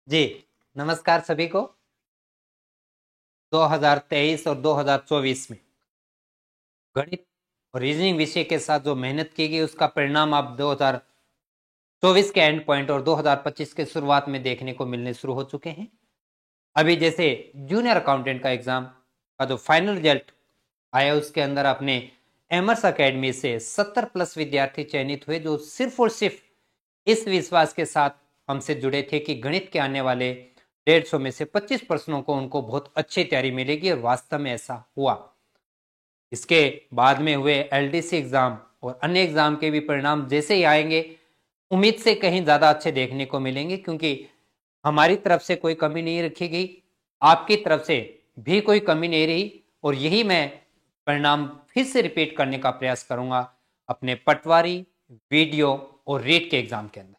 जी, नमस्कार सभी को। 2023 और 2024 में गणित और रीजनिंग विषय के साथ जो मेहनत की गई उसका परिणाम आप 2024 के एंड पॉइंट और 2025 के शुरुआत में देखने को मिलने शुरू हो चुके हैं। अभी जैसे जूनियर अकाउंटेंट का एग्जाम का जो फाइनल रिजल्ट आया उसके अंदर अपने एमर्स अकेडमी से 70 प्लस विद्यार्थी चयनित हुए जो सिर्फ और सिर्फ इस विश्वास के साथ हमसे जुड़े थे कि गणित के आने वाले 150 में से 25 प्रश्नों को उनको बहुत अच्छी तैयारी मिलेगी और वास्तव में ऐसा हुआ। इसके बाद में हुए एलडीसी एग्जाम और अन्य एग्जाम के भी परिणाम जैसे ही आएंगे उम्मीद से कहीं ज्यादा अच्छे देखने को मिलेंगे, क्योंकि हमारी तरफ से कोई कमी नहीं रखी गई, आपकी तरफ से भी कोई कमी नहीं रही। और यही मैं परिणाम फिर से रिपीट करने का प्रयास करूंगा अपने पटवारी, वीडियो और रीट के एग्जाम के अंदर।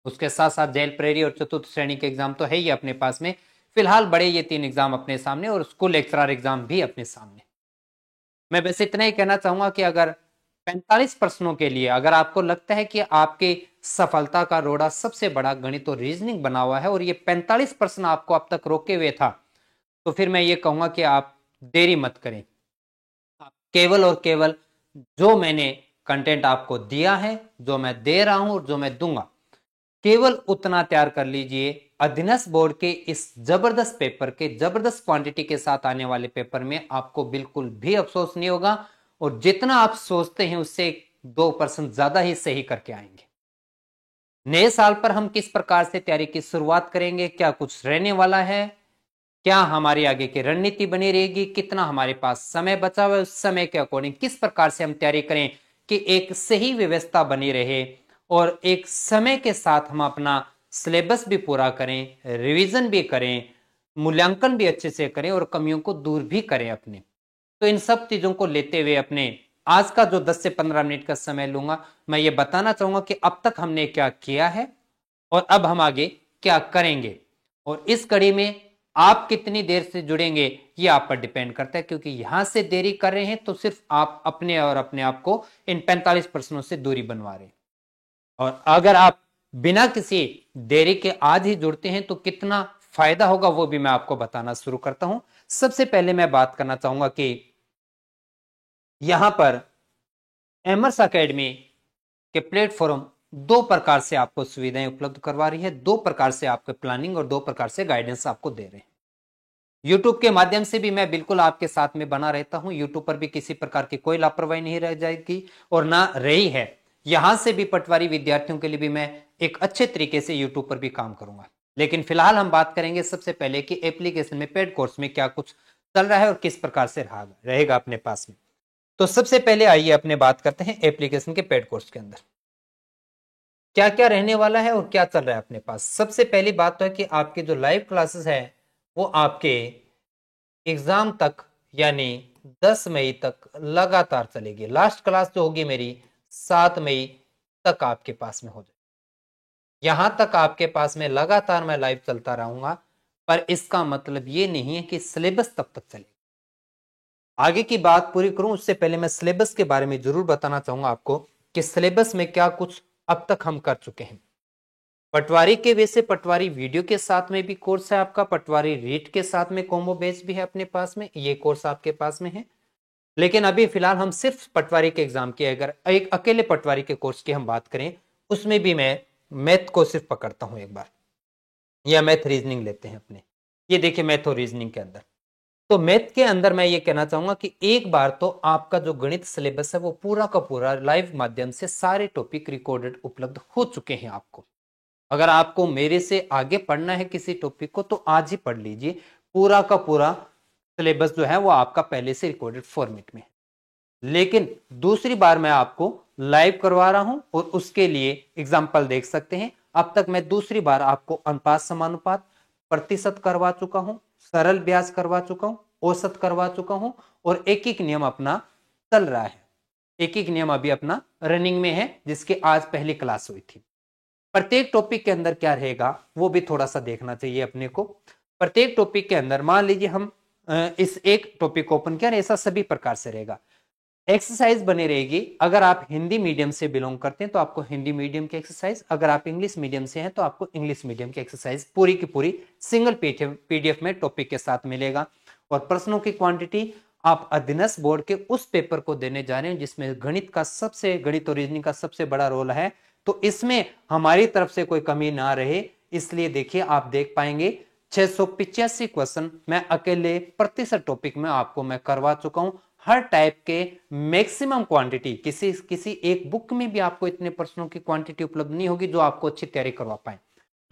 उसके साथ साथ जेल प्रेरी और चतुर्थ श्रेणी के एग्जाम तो है ही अपने पास में। फिलहाल बड़े ये 3 एग्जाम अपने सामने और स्कूल लेक्चरर एग्जाम भी अपने सामने। मैं बस इतना ही कहना चाहूंगा कि अगर 45 प्रश्नों के लिए अगर आपको लगता है कि आपकी सफलता का रोड़ा सबसे बड़ा गणित और रीजनिंग बना हुआ है और ये 45 प्रश्न आपको अब तक रोके हुए था, तो फिर मैं ये कहूंगा कि आप देरी मत करें। आप केवल और केवल जो मैंने कंटेंट आपको दिया है, जो मैं दे रहा हूं और जो मैं दूंगा, केवल उतना तैयार कर लीजिए। अधीनस्थ बोर्ड के इस जबरदस्त पेपर के जबरदस्त क्वांटिटी के साथ आने वाले पेपर में आपको बिल्कुल भी अफसोस नहीं होगा और जितना आप सोचते हैं उससे 2% ज्यादा ही सही करके आएंगे। नए साल पर हम किस प्रकार से तैयारी की शुरुआत करेंगे, क्या कुछ रहने वाला है, क्या हमारी आगे की रणनीति बनी रहेगी, कितना हमारे पास समय बचा हुआ है, उस समय के अकॉर्डिंग किस प्रकार से हम तैयारी करें कि एक सही व्यवस्था बनी रहे और एक समय के साथ हम अपना सिलेबस भी पूरा करें, रिवीजन भी करें, मूल्यांकन भी अच्छे से करें और कमियों को दूर भी करें अपने। तो इन सब चीजों को लेते हुए अपने आज का जो 10 से 15 मिनट का समय लूंगा, मैं ये बताना चाहूंगा कि अब तक हमने क्या किया है और अब हम आगे क्या करेंगे। और इस कड़ी में आप कितनी देर से जुड़ेंगे ये आप पर डिपेंड करता है, क्योंकि यहां से देरी कर रहे हैं तो सिर्फ आप अपने और अपने आप को इन 45 प्रश्नों से दूरी बनवा रहे हैं। और अगर आप बिना किसी देरी के आज ही जुड़ते हैं तो कितना फायदा होगा वो भी मैं आपको बताना शुरू करता हूं। सबसे पहले मैं बात करना चाहूंगा कि यहां पर एमर्स एकेडमी के प्लेटफॉर्म दो प्रकार से आपको सुविधाएं उपलब्ध करवा रही है, दो प्रकार से आपके प्लानिंग और दो प्रकार से गाइडेंस आपको दे रहे हैं। यूट्यूब के माध्यम से भी मैं बिल्कुल आपके साथ में बना रहता हूं, यूट्यूब पर भी किसी प्रकार की कोई लापरवाही नहीं रह जाएगी और ना रही है। यहां से भी पटवारी विद्यार्थियों के लिए भी मैं एक अच्छे तरीके से यूट्यूब पर भी काम करूंगा। लेकिन फिलहाल हम बात करेंगे सबसे पहले कि एप्लीकेशन में पेड कोर्स में क्या कुछ चल रहा है और किस प्रकार से रहेगा अपने पास में। तो सबसे पहले आइए अपने बात करते हैं एप्लीकेशन के पेड कोर्स के अंदर क्या क्या रहने वाला है और क्या चल रहा है अपने पास। सबसे पहली बात तो है कि आपकी जो लाइव क्लासेस है वो आपके एग्जाम तक यानी 10 मई तक लगातार चलेगी। लास्ट क्लास जो होगी मेरी 7 मई तक आपके पास में हो जाए, यहां तक आपके पास में लगातार मैं लाइव चलता रहूंगा। पर इसका मतलब ये नहीं है कि सिलेबस तब तक चलेगा। आगे की बात पूरी करूं उससे पहले मैं सिलेबस के बारे में जरूर बताना चाहूंगा आपको कि सिलेबस में क्या कुछ अब तक हम कर चुके हैं। पटवारी के वैसे पटवारी वीडियो के साथ में भी कोर्स है आपका, पटवारी रीट के साथ में कॉम्बो बेस भी है अपने पास में, ये कोर्स आपके पास में है। लेकिन अभी फिलहाल हम सिर्फ पटवारी के एग्जाम की अगर एक अकेले पटवारी के कोर्स की हम बात करें उसमें भी मैं मैथ को सिर्फ पकड़ता हूं एक बार, या मैथ रीजनिंग लेते हैं अपने। ये देखिए मैथ और रीजनिंग के अंदर, तो मैथ के अंदर मैं ये कहना चाहूंगा कि एक बार तो आपका जो गणित सिलेबस है वो पूरा का पूरा लाइव माध्यम से सारे टॉपिक रिकॉर्डेड उपलब्ध हो चुके हैं आपको। अगर आपको मेरे से आगे पढ़ना है किसी टॉपिक को तो आज ही पढ़ लीजिए, पूरा का पूरा सिलेबस जो है वो आपका पहले से रिकॉर्डेड फॉर्मेट में है। लेकिन दूसरी बार मैं आपको लाइव करवा रहा हूं और उसके लिए एग्जाम्पल देख सकते हैं। अब तक मैं दूसरी बार आपको अनुपात समानुपात प्रतिशत करवा चुका हूं, सरल ब्याज करवा चुका हूं, औसत करवा चुका हूं और एक एक नियम अपना चल रहा है। एक एक नियम अभी अपना रनिंग में है जिसकी आज पहली क्लास हुई थी। प्रत्येक टॉपिक के अंदर क्या रहेगा वो भी थोड़ा सा देखना चाहिए अपने को। प्रत्येक टॉपिक के अंदर मान लीजिए हम इस एक टॉपिक को ओपन किया, ऐसा सभी प्रकार से रहेगा। एक्सरसाइज बनी रहेगी। अगर आप हिंदी मीडियम से बिलोंग करते हैं तो आपको हिंदी मीडियम की एक्सरसाइज, अगर आप इंग्लिश मीडियम से हैं तो आपको इंग्लिश मीडियम की एक्सरसाइज पूरी की पूरी सिंगल पीडीएफ में टॉपिक के साथ मिलेगा। और प्रश्नों की क्वांटिटी आप अधीनस्थ बोर्ड के उस पेपर को देने जा रहे हैं जिसमें गणित और रीजनिंग का सबसे बड़ा रोल है, तो इसमें हमारी तरफ से कोई कमी ना रहे, इसलिए देखिए आप देख पाएंगे 685 क्वेश्चन मैं अकेले प्रतिशत टॉपिक में आपको मैं करवा चुका हूं। हर टाइप के मैक्सिमम क्वांटिटी, किसी एक बुक में भी आपको इतने प्रश्नों की क्वांटिटी उपलब्ध नहीं होगी जो आपको अच्छी तैयारी करवा पाए।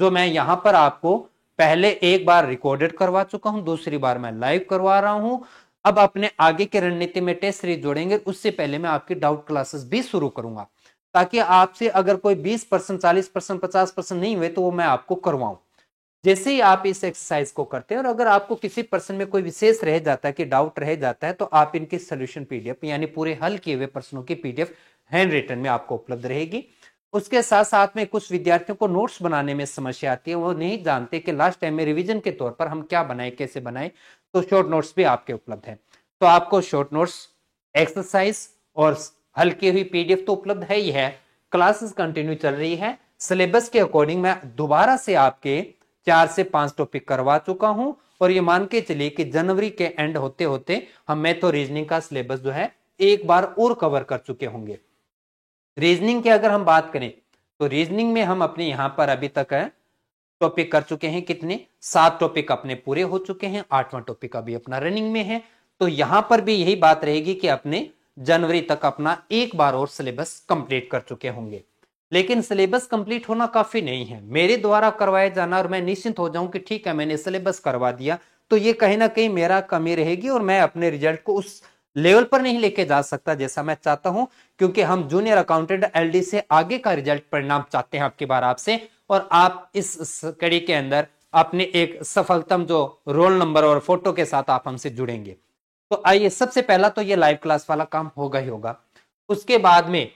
जो मैं यहां पर आपको पहले एक बार रिकॉर्डेड करवा चुका हूं, दूसरी बार मैं लाइव करवा रहा हूं। अब अपने आगे की रणनीति में टेस्ट सीरीज जोड़ेंगे, उससे पहले मैं आपकी डाउट क्लासेस भी शुरू करूंगा, ताकि आपसे अगर कोई 20%, 40%, 50% नहीं हुए तो वो मैं आपको करवाऊं। जैसे ही आप इस एक्सरसाइज को करते हैं और अगर आपको किसी पर्सन में कोई विशेष रह जाता है कि डाउट रह जाता है, तो आप इनकी सोल्यूशन पीडीएफ यानी पूरे हल किए हुए प्रश्नों की पीडीएफ हैंड रिटन में आपको उपलब्ध रहेगी। उसके साथ साथ में कुछ विद्यार्थियों को नोट्स बनाने में समस्या आती है, वो नहीं जानते कि लास्ट टाइम में रिवीजन के तौर पर हम क्या बनाए, कैसे बनाए, तो शॉर्ट नोट्स भी आपके उपलब्ध है। तो आपको शॉर्ट नोट्स, एक्सरसाइज और हल की हुई पीडीएफ तो उपलब्ध है ही है। क्लासेस कंटिन्यू चल रही है। सिलेबस के अकॉर्डिंग मैं दोबारा से आपके 4 से 5 टॉपिक करवा चुका हूं, और ये मान के चलिए कि जनवरी के एंड होते होते हम मैथ और रीजनिंग का सिलेबस जो है एक बार और कवर कर चुके होंगे। रीजनिंग की अगर हम बात करें तो रीजनिंग में हम अपने यहां पर अभी तक है टॉपिक कर चुके हैं, कितने 7 टॉपिक अपने पूरे हो चुके हैं, 8वां टॉपिक अभी अपना रनिंग में है। तो यहां पर भी यही बात रहेगी कि अपने जनवरी तक अपना एक बार और सिलेबस कंप्लीट कर चुके होंगे। लेकिन सिलेबस कंप्लीट होना काफी नहीं है, मेरे द्वारा करवाया जाना और मैं निश्चिंत हो जाऊं कि ठीक है मैंने सिलेबस करवा दिया, तो ये कहीं ना कहीं मेरा कमी रहेगी और मैं अपने रिजल्ट को उस लेवल पर नहीं लेके जा सकता जैसा मैं चाहता हूं, क्योंकि हम जूनियर अकाउंटेंट एलडी से आगे का रिजल्ट परिणाम चाहते हैं आपकी बार आपसे, और आप इस कड़ी के अंदर अपने एक सफलतम जो रोल नंबर और फोटो के साथ आप हमसे जुड़ेंगे। तो आइए, सबसे पहला तो ये लाइव क्लास वाला काम होगा ही होगा। उसके बाद में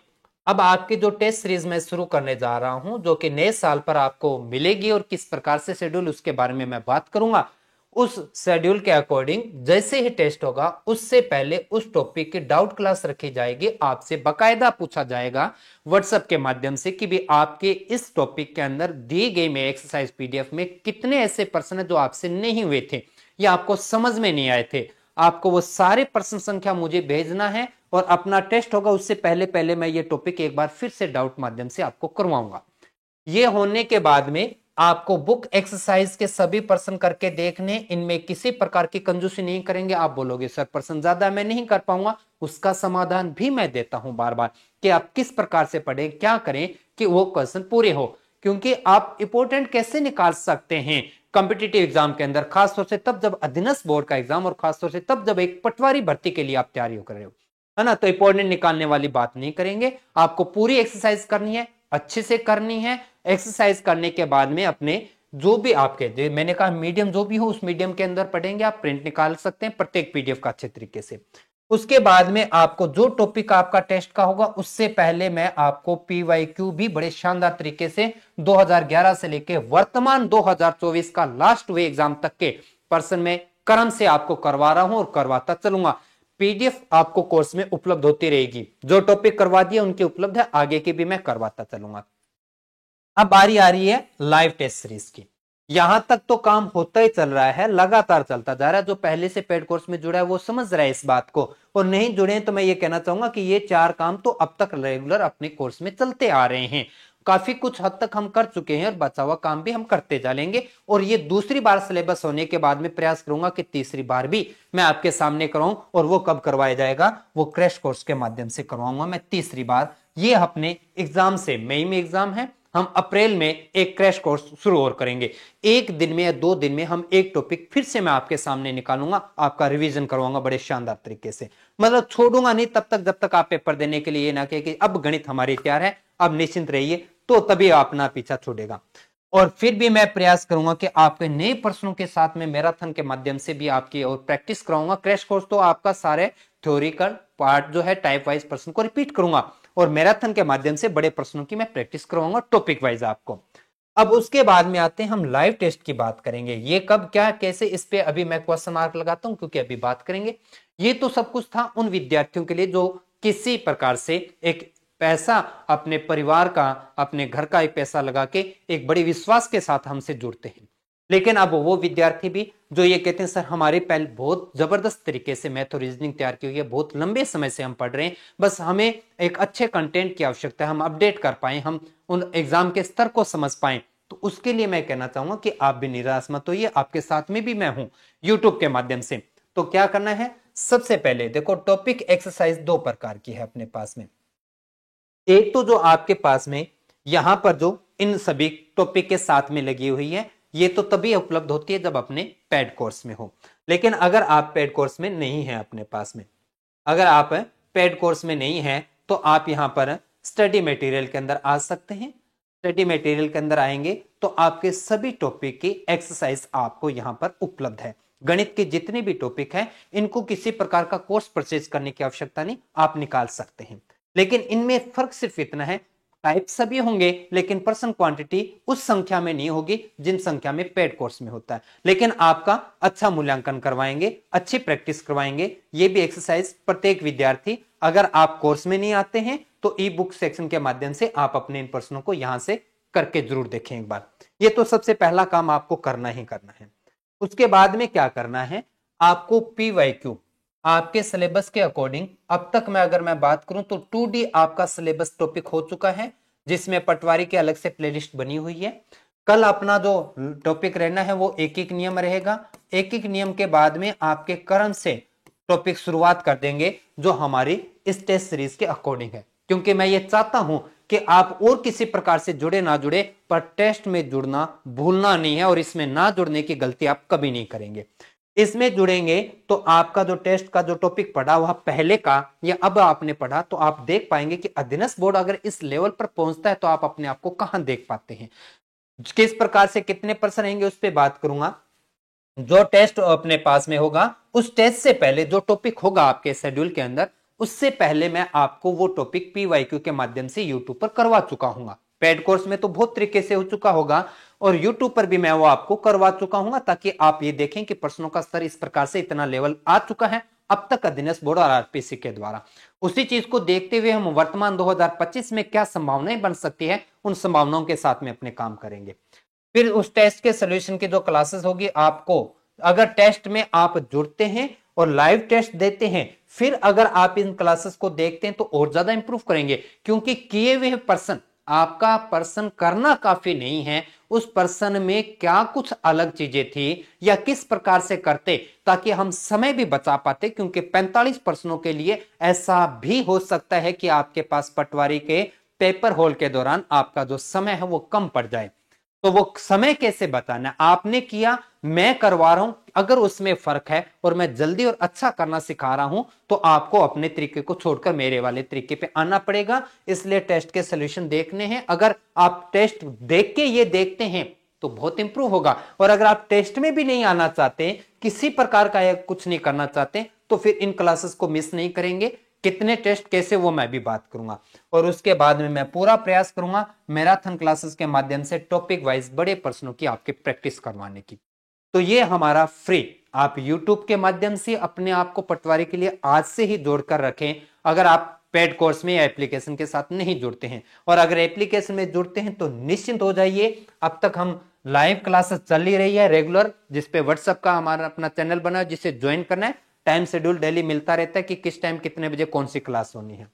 अब आपके जो टेस्ट सीरीज में शुरू करने जा रहा हूं, जो कि नए साल पर आपको मिलेगी, और किस प्रकार से शेड्यूल उसके बारे में मैं बात करूंगा। उस शेड्यूल के अकॉर्डिंग जैसे ही टेस्ट होगा उससे पहले उस टॉपिक की डाउट क्लास रखी जाएगी, आपसे बकायदा पूछा जाएगा व्हाट्सएप के माध्यम से कि भी आपके इस टॉपिक के अंदर दी गई में एक्सरसाइज पीडीएफ में कितने ऐसे प्रश्न है जो आपसे नहीं हुए थे या आपको समझ में नहीं आए थे। आपको वो सारे प्रश्न संख्या मुझे भेजना है, और अपना टेस्ट होगा उससे पहले पहले मैं ये टॉपिक एक बार फिर से डाउट माध्यम से आपको करवाऊंगा। ये होने के बाद में आपको बुक एक्सरसाइज के सभी प्रश्न करके देखने, इनमें किसी प्रकार की कंजूसी नहीं करेंगे। आप बोलोगे सर प्रश्न ज्यादा मैं नहीं कर पाऊंगा, उसका समाधान भी मैं देता हूं बार बार कि आप किस प्रकार से पढ़ें, क्या करें कि वो क्वेश्चन पूरे हो। क्योंकि आप इंपोर्टेंट कैसे निकाल सकते हैं कॉम्पिटिटिव एग्जाम के अंदर, खासतौर से तब जब अधीनस्थ बोर्ड का एग्जाम, और खासतौर से तब जब एक पटवारी भर्ती के लिए आप तैयारी कर रहे हो, है ना। तो इंपोर्टेंट निकालने वाली बात नहीं करेंगे, आपको पूरी एक्सरसाइज करनी है, अच्छे से करनी है। एक्सरसाइज करने के बाद में अपने जो भी आपके मैंने कहा मीडियम जो भी हो उस मीडियम के अंदर पढ़ेंगे, आप प्रिंट निकाल सकते हैं प्रत्येक पीडीएफ का अच्छे तरीके से। उसके बाद में आपको जो टॉपिक आपका टेस्ट का होगा उससे पहले मैं आपको पीवाईक्यू भी बड़े शानदार तरीके से 2011 से लेके वर्तमान 2024 का लास्ट वे एग्जाम तक के पर्सन में क्रम से आपको करवा रहा हूं और करवाता चलूंगा। पीडीएफ आपको कोर्स में उपलब्ध होती रहेगी, जो टॉपिक करवा दिए उनके उपलब्ध है, आगे की भी मैं करवाता चलूंगा। अब बारी आ रही है लाइव टेस्ट सीरीज की। यहां तक तो काम होता ही चल रहा है, लगातार चलता जा रहा है। जो पहले से पेड कोर्स में जुड़ा है वो समझ रहा है इस बात को, और नहीं जुड़े तो मैं ये कहना चाहूंगा कि ये 4 काम तो अब तक रेगुलर अपने कोर्स में चलते आ रहे हैं। काफी कुछ हद तक हम कर चुके हैं और बचा हुआ काम भी हम करते चलेंगे, और ये दूसरी बार सिलेबस होने के बाद में प्रयास करूंगा कि तीसरी बार भी मैं आपके सामने कराऊं। और वो कब करवाया जाएगा, वो क्रैश कोर्स के माध्यम से करवाऊंगा मैं तीसरी बार। ये अपने एग्जाम से, मई में एग्जाम है, हम अप्रैल में एक क्रैश कोर्स शुरू और करेंगे। 1 दिन में या 2 दिन में हम एक टॉपिक फिर से मैं आपके सामने निकालूंगा, आपका रिवीजन करवाऊंगा बड़े शानदार तरीके से। मतलब छोड़ूंगा नहीं तब तक जब तक आप पेपर देने के लिए ये ना कहे कि अब गणित हमारी तैयार है, अब निश्चिंत रहिए, तो तभी अपना पीछा छोड़ेगा। और फिर भी मैं प्रयास करूंगा कि आपके नए प्रश्नों के साथ में मैराथन के माध्यम से भी आपकी और प्रैक्टिस कराऊंगा। क्रैश कोर्स तो आपका सारे थ्योरिकल पार्ट जो है टाइप वाइज प्रश्न को रिपीट करूंगा, और मैराथन के माध्यम से बड़े प्रश्नों की मैं प्रैक्टिस करवाऊंगा टॉपिक वाइज आपको। अब उसके बाद में आते हैं हम लाइव टेस्ट की बात करेंगे। ये कब, क्या, कैसे, इस पे अभी मैं क्वेश्चन मार्क लगाता हूं, क्योंकि अभी बात करेंगे। ये तो सब कुछ था उन विद्यार्थियों के लिए जो किसी प्रकार से एक पैसा अपने परिवार का, अपने घर का एक पैसा लगा के एक बड़ी विश्वास के साथ हमसे जुड़ते हैं। लेकिन अब वो विद्यार्थी भी जो ये कहते हैं सर हमारे पहले बहुत जबरदस्त तरीके से मैथ और रीजनिंग तैयार की हुई है, बहुत लंबे समय से हम पढ़ रहे हैं, बस हमें एक अच्छे कंटेंट की आवश्यकता है, हम अपडेट कर पाए, हम उन एग्जाम के स्तर को समझ पाए, तो उसके लिए मैं कहना चाहूंगा कि आप भी निराश मत होइए, आपके साथ में भी मैं हूं यूट्यूब के माध्यम से। तो क्या करना है, सबसे पहले देखो टॉपिक एक्सरसाइज दो प्रकार की है अपने पास में। एक तो जो आपके पास में यहां पर जो इन सभी टॉपिक के साथ में लगी हुई है, ये तो तभी उपलब्ध होती है जब अपने पेड कोर्स में हो। लेकिन अगर आप पेड कोर्स में नहीं है अपने पास में, अगर आप पेड कोर्स में नहीं है तो आप यहां पर स्टडी मटेरियल के अंदर आ सकते हैं। स्टडी मटेरियल के अंदर आएंगे तो आपके सभी टॉपिक की एक्सरसाइज आपको यहां पर उपलब्ध है। गणित के जितने भी टॉपिक हैं इनको किसी प्रकार का कोर्स परचेज करने की आवश्यकता नहीं, आप निकाल सकते हैं। लेकिन इनमें फर्क सिर्फ इतना है, टाइप सभी होंगे लेकिन पर्सन क्वांटिटी उस संख्या में नहीं होगी जिन संख्या में पेड कोर्स में होता है। लेकिन आपका अच्छा मूल्यांकन करवाएंगे, अच्छी प्रैक्टिस करवाएंगे। ये भी एक्सरसाइज प्रत्येक विद्यार्थी, अगर आप कोर्स में नहीं आते हैं तो ई बुक सेक्शन के माध्यम से आप अपने इन प्रश्नों को यहां से करके जरूर देखें एक बार। ये तो सबसे पहला काम आपको करना ही करना है। उसके बाद में क्या करना है, आपको पीवाईक्यू आपके सिलेबस के अकॉर्डिंग, अब तक अगर मैं बात करूं तो 2D आपका सिलेबस टॉपिक हो चुका है, जिसमें पटवारी के अलग से प्लेलिस्ट बनी हुई है। कल अपना जो टॉपिक रहना है वो एक एक नियम रहेगा। एक एक नियम के बाद में आपके कर्म से टॉपिक शुरुआत कर देंगे जो हमारी इस टेस्ट सीरीज के अकॉर्डिंग है, क्योंकि मैं ये चाहता हूं कि आप और किसी प्रकार से जुड़े ना जुड़े, पर टेस्ट में जुड़ना भूलना नहीं है और इसमें ना जुड़ने की गलती आप कभी नहीं करेंगे। इसमें जुड़ेंगे तो आपका जो टेस्ट का जो टॉपिक पढ़ा वह पहले का या अब आपने पढ़ा, तो आप देख पाएंगे कि अधीनस्थ बोर्ड अगर इस लेवल पर पहुंचता है तो आप अपने आप को कहां देख पाते हैं, किस प्रकार से कितने परसेंट रहेंगे उस पर बात करूंगा। जो टेस्ट अपने पास में होगा उस टेस्ट से पहले जो टॉपिक होगा आपके शेड्यूल के अंदर, उससे पहले मैं आपको वो टॉपिक पीवाईक्यू के माध्यम से यूट्यूब पर करवा चुका हूं। पेड कोर्स में तो बहुत तरीके से हो चुका होगा और यूट्यूब पर भी मैं वो आपको करवा चुका हूं, ताकि आप ये देखें कि प्रश्नों का स्तर इस प्रकार से इतना लेवल आ चुका है अब तक अधीनस्थ बोर्ड और आरपीसी के द्वारा। उसी चीज को देखते हुए हम वर्तमान 2025 में क्या संभावनाएं बन सकती है, उन संभावनाओं के साथ में अपने काम करेंगे। फिर उस टेस्ट के सोल्यूशन की जो क्लासेस होगी, आपको अगर टेस्ट में आप जुड़ते हैं और लाइव टेस्ट देते हैं, फिर अगर आप इन क्लासेस को देखते हैं तो और ज्यादा इंप्रूव करेंगे, क्योंकि किए हुए पर्सन, आपका पर्सन करना काफी नहीं है, उस पर्सन में क्या कुछ अलग चीजें थी या किस प्रकार से करते ताकि हम समय भी बचा पाते, क्योंकि 45 प्रश्नों के लिए ऐसा भी हो सकता है कि आपके पास पटवारी के पेपर होल के दौरान आपका जो समय है वो कम पड़ जाए। तो वो समय कैसे बताना, आपने किया, मैं करवा रहा हूं, अगर उसमें फर्क है और मैं जल्दी और अच्छा करना सिखा रहा हूं तो आपको अपने तरीके को छोड़कर मेरे वाले तरीके पे आना पड़ेगा। इसलिए टेस्ट के सॉल्यूशन देखने हैं। अगर आप टेस्ट देख के ये देखते हैं तो बहुत इंप्रूव होगा, और अगर आप टेस्ट में भी नहीं आना चाहते, किसी प्रकार का कुछ नहीं करना चाहते, तो फिर इन क्लासेस को मिस नहीं करेंगे। कितने टेस्ट कैसे वो मैं भी बात करूंगा, और उसके बाद में मैं पूरा प्रयास करूंगा मैराथन क्लासेस के माध्यम से टॉपिक वाइज बड़े प्रश्नों की आपके प्रैक्टिस करवाने की। तो ये हमारा फ्री, आप YouTube के माध्यम से अपने आप को पटवारी के लिए आज से ही जोड़कर रखें। अगर आप पेड कोर्स में या एप्लीकेशन के साथ नहीं जुड़ते हैं, और अगर एप्लीकेशन में जुड़ते हैं तो निश्चिंत हो जाइए। अब तक हम लाइव क्लासेस चल ही रही है रेगुलर, जिसपे व्हाट्सएप का हमारा अपना चैनल बना है, जिसे ज्वाइन करना है। टाइम शेड्यूल डेली मिलता रहता है कि किस टाइम कितने बजे कौन सी क्लास होनी है।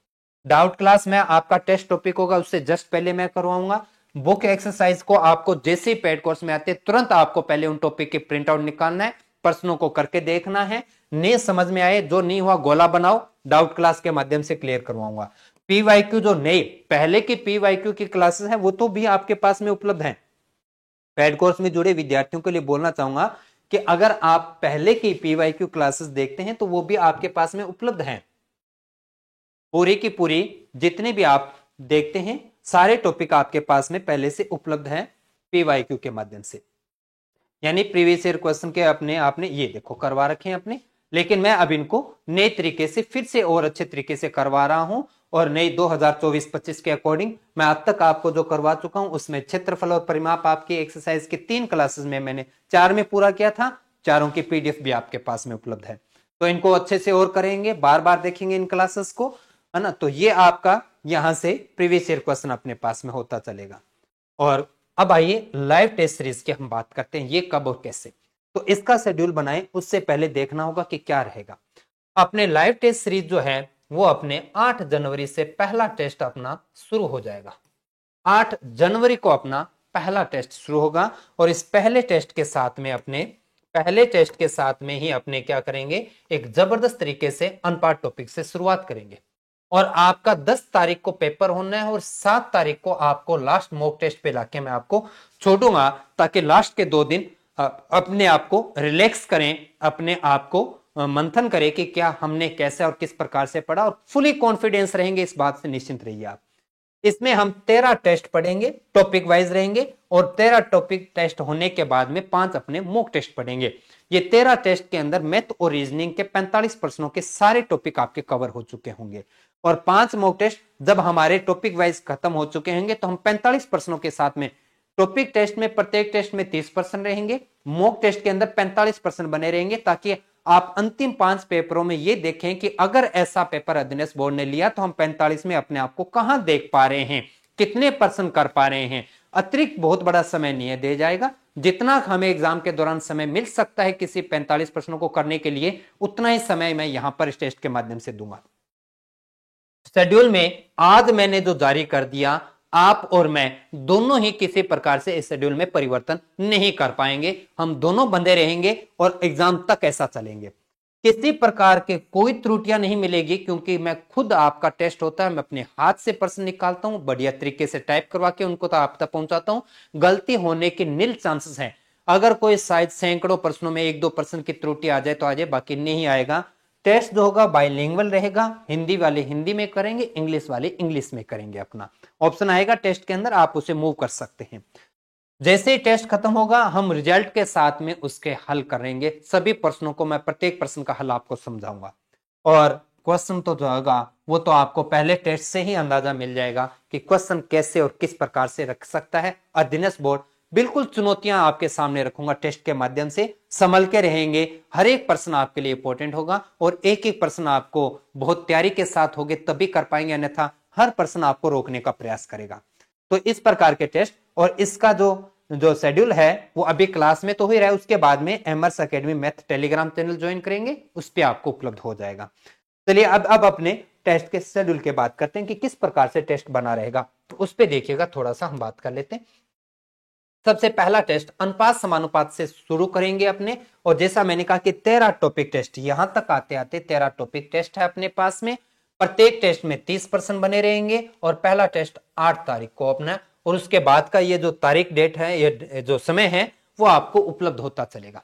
डाउट क्लास में आपका टेस्ट टॉपिक होगा, उससे जस्ट पहले मैं करवाऊंगा। बुक एक्सरसाइज को आपको जैसे ही पेड कोर्स में आते तुरंत आपको पहले उन टॉपिक के प्रिंट आउट निकालना है, प्रश्नों को करके देखना है, नहीं समझ में आए, जो नहीं हुआ गोला बनाओ, डाउट क्लास के माध्यम से क्लियर करवाऊंगा। पीवाईक्यू जो नई पहले की पीवाईक्यू की क्लासेस है वो तो भी आपके पास में उपलब्ध है। पेड कोर्स में जुड़े विद्यार्थियों के लिए बोलना चाहूंगा कि अगर आप पहले की पीवाईक्यू क्लासेस देखते हैं तो वो भी आपके पास में उपलब्ध हैं। पूरी की पूरी जितने भी आप देखते हैं सारे टॉपिक आपके पास में पहले से उपलब्ध हैं पीवाईक्यू के माध्यम से, यानी प्रीवियस ईयर क्वेश्चन के अपने आपने ये देखो करवा रखे हैं अपने। लेकिन मैं अब इनको नए तरीके से फिर से और अच्छे तरीके से करवा रहा हूं, और नई 2024-25 के अकॉर्डिंग मैं अब तक आपको जो करवा चुका हूं उसमें क्षेत्रफल और परिमाप आपकी एक्सरसाइज के 3 क्लासेस में मैंने 4 में पूरा किया था, चारों की पीडीएफ भी आपके पास में उपलब्ध है। तो इनको अच्छे से और करेंगे, बार बार देखेंगे इन क्लासेस को, है ना। तो ये आपका यहां से प्रीवियस ईयर क्वेश्चन अपने पास में होता चलेगा। और अब आइए लाइव टेस्ट सीरीज की हम बात करते हैं, ये कब और कैसे। तो इसका शेड्यूल बनाए उससे पहले देखना होगा कि क्या रहेगा। अपने लाइव टेस्ट सीरीज जो है वो अपने 8 जनवरी से पहला टेस्ट अपना शुरू हो जाएगा। 8 जनवरी को अपना पहला टेस्ट शुरू होगा और इस पहले टेस्ट के साथ में ही अपने क्या करेंगे, एक जबरदस्त तरीके से अनपार्ट टॉपिक से शुरुआत करेंगे। और आपका 10 तारीख को पेपर होना है और 7 तारीख को आपको लास्ट मॉक टेस्ट पे लाके मैं आपको छोड़ूंगा, ताकि लास्ट के 2 दिन अपने आप को रिलैक्स करें, अपने आप को मंथन करें कि क्या हमने कैसे और किस प्रकार से पढ़ा, और फुली कॉन्फिडेंस रहेंगे, इस बात से निश्चिंत रहिए आप। इसमें हम 13 टेस्ट पढ़ेंगे, टॉपिक वाइज रहेंगे, और 13 टॉपिक टेस्ट होने के बाद में 5 अपने मॉक टेस्ट पढ़ेंगे। ये 13 टेस्ट के अंदर मैथ और रीजनिंग के 45 प्रश्नों के सारे टॉपिक आपके कवर हो चुके होंगे। और 5 मॉक टेस्ट जब हमारे टॉपिक वाइज खत्म हो चुके होंगे तो हम 45 प्रश्नों के साथ में टॉपिक टेस्ट में, प्रत्येक टेस्ट में 30% रहेंगे, मॉक टेस्ट के अंदर 45% बने रहेंगे, ताकि आप अंतिम 5 पेपरों में ये देखें कि अगर ऐसा पेपर अध्ययन बोर्ड ने लिया तो हम 45 में अपने आप को कहां देख पा रहे हैं, कितने % कर पा रहे हैं। अतिरिक्त बहुत बड़ा समय नहीं दे जाएगा, जितना हमें एग्जाम के दौरान समय मिल सकता है किसी 45 प्रश्नों को करने के लिए, उतना ही समय मैं यहां पर इस टेस्ट के माध्यम से दूंगा। शेड्यूल में आज मैंने जो जारी कर दिया, आप और मैं दोनों ही किसी प्रकार से इस शेड्यूल में परिवर्तन नहीं कर पाएंगे, हम दोनों बंधे रहेंगे और एग्जाम तक ऐसा चलेंगे। किसी प्रकार के कोई त्रुटियां नहीं मिलेगी, क्योंकि मैं खुद, आपका टेस्ट होता है, मैं अपने हाथ से प्रश्न निकालता हूं, बढ़िया तरीके से टाइप करवा के उनको तो आप तक पहुंचाता हूं। गलती होने के नील चांसेस हैं। अगर कोई शायद सैकड़ों प्रश्नों में 1-2% की त्रुटि आ जाए तो आ जाए, बाकी नहीं आएगा। टेस्ट जो होगा बाइलिंगुअल रहेगा, हिंदी वाले हिंदी में करेंगे, इंग्लिश वाले इंग्लिश में करेंगे। अपना ऑप्शन आएगा टेस्ट के अंदर, आप उसे मूव कर सकते हैं। जैसे ही टेस्ट खत्म होगा हम रिजल्ट के साथ में उसके हल करेंगे, सभी प्रश्नों को मैं प्रत्येक प्रश्न का हल आपको समझाऊंगा। और क्वेश्चन तो जो होगा वो तो आपको पहले टेस्ट से ही अंदाजा मिल जाएगा कि क्वेश्चन कैसे और किस प्रकार से रख सकता है अध्ययन बोर्ड। बिल्कुल चुनौतियां आपके सामने रखूंगा टेस्ट के माध्यम से, संभल के रहेंगे। हर एक प्रश्न आपके लिए इंपॉर्टेंट होगा और एक एक प्रश्न आपको बहुत तैयारी के साथ होगे तभी कर पाएंगे, अन्यथा हर प्रश्न आपको रोकने का प्रयास करेगा। तो इस प्रकार के टेस्ट, और इसका जो शेड्यूल है वो अभी क्लास में तो ही रहा है, उसके बाद में Aimers academy math Telegram channel join करेंगे, उस पर आपको उपलब्ध हो जाएगा। चलिए अब अपने टेस्ट के शेड्यूल की बात करते हैं कि किस प्रकार से टेस्ट बना रहेगा, तो उस पर देखिएगा, थोड़ा सा हम बात कर लेते हैं। सबसे पहला टेस्ट अनुपात समानुपात से शुरू करेंगे अपने, और जैसा मैंने कहा कि 13 टॉपिक टेस्ट, यहां तक आते आते 13 टॉपिक टेस्ट है अपने पास में। प्रत्येक टेस्ट में 30% बने रहेंगे और पहला टेस्ट 8 तारीख को अपना, और उसके बाद का ये जो तारीख डेट है, ये जो समय है वो आपको उपलब्ध होता चलेगा।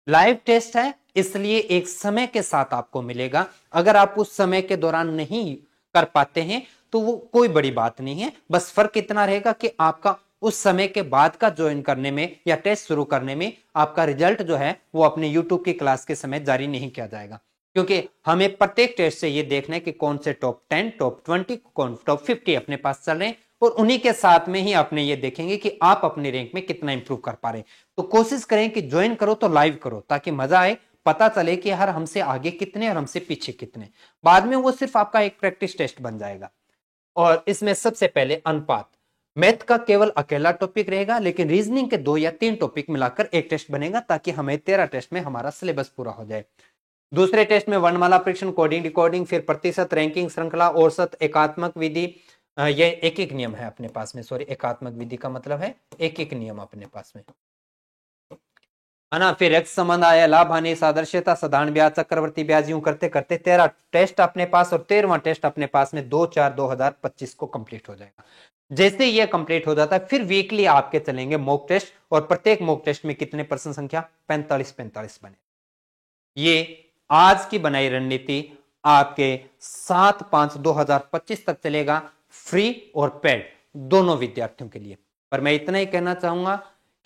लाइव टेस्ट है इसलिए एक समय के साथ आपको मिलेगा। अगर आप उस समय के दौरान नहीं कर पाते हैं तो वो कोई बड़ी बात नहीं है, बस फर्क इतना रहेगा कि आपका उस समय के बाद का ज्वाइन करने में या टेस्ट शुरू करने में आपका रिजल्ट जो है वो अपने यूट्यूब की क्लास के समय जारी नहीं किया जाएगा, क्योंकि हमें प्रत्येक टेस्ट से ये देखना है कि कौन से टॉप 10, टॉप 20, कौन टॉप 50 अपने पास चल रहे हैं, और उन्हीं के साथ में ही अपने ये देखेंगे कि आप अपने रैंक में कितना इंप्रूव कर पा रहे हैं। तो कोशिश करें कि ज्वाइन करो तो लाइव करो, ताकि मजा आए, पता चले कि यार हमसे आगे कितने और हमसे पीछे कितने। बाद में वो सिर्फ आपका एक प्रैक्टिस टेस्ट बन जाएगा। और इसमें सबसे पहले अनुपात, मैथ का केवल अकेला टॉपिक रहेगा, लेकिन रीजनिंग के 2 या 3 टॉपिक मिलाकर एक टेस्ट बनेगा, ताकि हमें 13 टेस्ट में हमारा सिलेबस पूरा हो जाए। दूसरे टेस्ट में वर्णमाला परीक्षण, कोडिंग डिकोडिंग, फिर प्रतिशत, रैंकिंग, श्रृंखला, औसत, एकात्मक विधि, ये एक एक नियम है अपने पास में। सॉरी, एकात्मक विधि का मतलब है एक एक नियम अपने पास में, है ना। फिर एक्स संबंध आया, लाभ हानि, सादृश्यता, साधारण ब्याज, चक्रवर्ती ब्याज, यूं करते करते 13 टेस्ट अपने पास, और 13वां टेस्ट अपने पास में 2/4/2025 को कंप्लीट हो जाएगा। जैसे ये कंप्लीट हो जाता है फिर वीकली आपके चलेंगे मॉक टेस्ट, और प्रत्येक मॉक टेस्ट में कितने % संख्या, 45 बने। ये आज की बनाई रणनीति आपके 7/5/2025 तक चलेगा, फ्री और पेड दोनों विद्यार्थियों के लिए। पर मैं इतना ही कहना चाहूंगा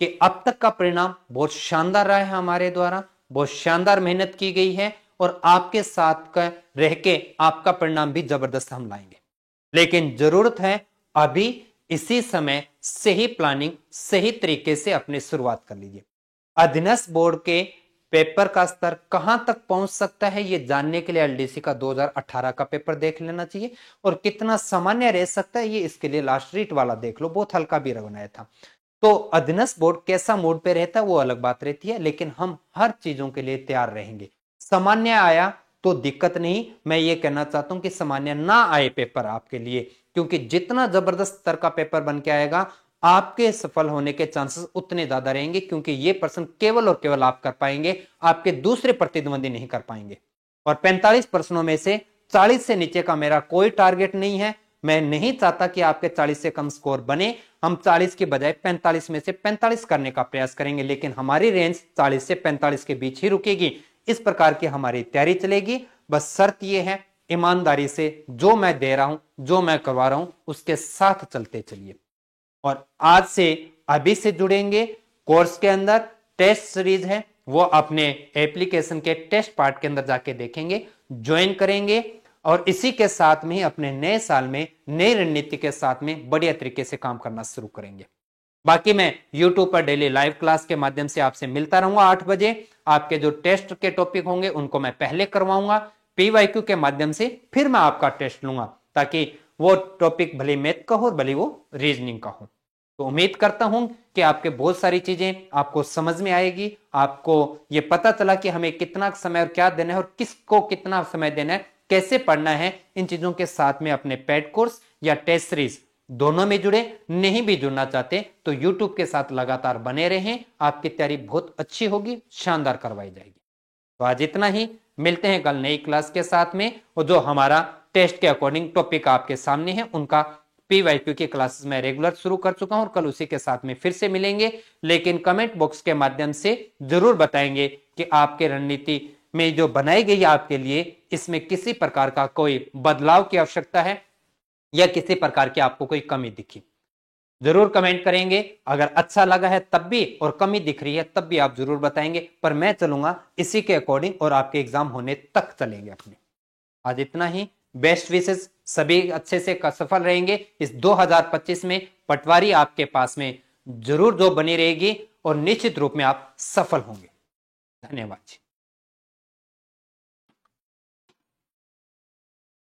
कि अब तक का परिणाम बहुत शानदार रहा है, हमारे द्वारा बहुत शानदार मेहनत की गई है, और आपके साथ का रह के आपका परिणाम भी जबरदस्त हम लाएंगे। लेकिन जरूरत है अभी इसी समय सही प्लानिंग, सही तरीके से अपनी शुरुआत कर लीजिए। अध्ययन बोर्ड के पेपर का स्तर कहां तक पहुंच सकता है ये जानने के लिए एलडीसी का 2018 का पेपर देख लेना चाहिए, और कितना सामान्य रह सकता है ये इसके लिए लास्ट रीट वाला देख लो, बहुत हल्का भी बनाया था। तो अधीनस्थ बोर्ड कैसा मोड पे रहता है वो अलग बात रहती है, लेकिन हम हर चीजों के लिए तैयार रहेंगे। सामान्य आया तो दिक्कत नहीं, मैं ये कहना चाहता हूं कि सामान्य ना आए पेपर आपके लिए, क्योंकि जितना जबरदस्त स्तर का पेपर बन के आएगा आपके सफल होने के चांसेस उतने ज्यादा रहेंगे, क्योंकि ये प्रश्न केवल और केवल आप कर पाएंगे, आपके दूसरे प्रतिद्वंदी नहीं कर पाएंगे। और 45 प्रश्नों में से 40 से नीचे का मेरा कोई टारगेट नहीं है, मैं नहीं चाहता कि आपके 40 से कम स्कोर बने, हम 40 के बजाय 45 में से 45 करने का प्रयास करेंगे, लेकिन हमारी रेंज 40 से 45 के बीच ही रुकेगी। इस प्रकार की हमारी तैयारी चलेगी। बस शर्त यह है, ईमानदारी से जो मैं दे रहा हूं, जो मैं करवा रहा हूं, उसके साथ चलते चलिए। और आज से अभी से जुड़ेंगे, कोर्स के अंदर टेस्ट सीरीज है, वो अपने एप्लीकेशन के टेस्ट पार्ट के अंदर जाके देखेंगे, ज्वाइन करेंगे, और इसी के साथ में ही अपने नए साल में नई रणनीति के साथ में बढ़िया तरीके से काम करना शुरू करेंगे। बाकी मैं YouTube पर डेली लाइव क्लास के माध्यम से आपसे मिलता रहूंगा 8 बजे। आपके जो टेस्ट के टॉपिक होंगे उनको मैं पहले करवाऊंगा, PYQ के माध्यम से फिर मैं आपका टेस्ट लूंगा, ताकि वो टॉपिक भले मैथ का हो भले वो रीजनिंग का हो। तो उम्मीद करता हूं कि आपके बहुत सारी चीजें आपको समझ में आएगी, आपको ये पता चला कि हमें कितना समय और क्या देना है और किसको कितना समय देना है, कैसे पढ़ना है। इन चीजों के साथ में अपने पेड कोर्स या टेस्ट सीरीज दोनों में जुड़े, नहीं भी जुड़ना चाहते तो YouTube के साथ लगातार बने रहें, आपकी तैयारी बहुत अच्छी होगी, शानदार करवाई जाएगी। तो आज इतना ही, मिलते हैं कल नई क्लास के साथ में, और जो हमारा टेस्ट के अकॉर्डिंग टॉपिक आपके सामने है उनका PYQ की क्लासेस मैं रेगुलर शुरू कर चुका हूं, और कल उसी के साथ में फिर से मिलेंगे। लेकिन कमेंट बॉक्स के माध्यम से जरूर बताएंगे कि आपके रणनीति में जो बनाई गई है आपके लिए, इसमें किसी प्रकार का कोई बदलाव की आवश्यकता है या किसी प्रकार की आपको कोई कमी दिखी, जरूर कमेंट करेंगे। अगर अच्छा लगा है तब भी और कमी दिख रही है तब भी आप जरूर बताएंगे, पर मैं चलूंगा इसी के अकॉर्डिंग और आपके एग्जाम होने तक चलेंगे अपने। आज इतना ही, बेस्ट विशेष, सभी अच्छे से सफल रहेंगे। इस 2025 में पटवारी आपके पास में जरूर जो बनी रहेगी और निश्चित रूप में आप सफल होंगे। धन्यवाद।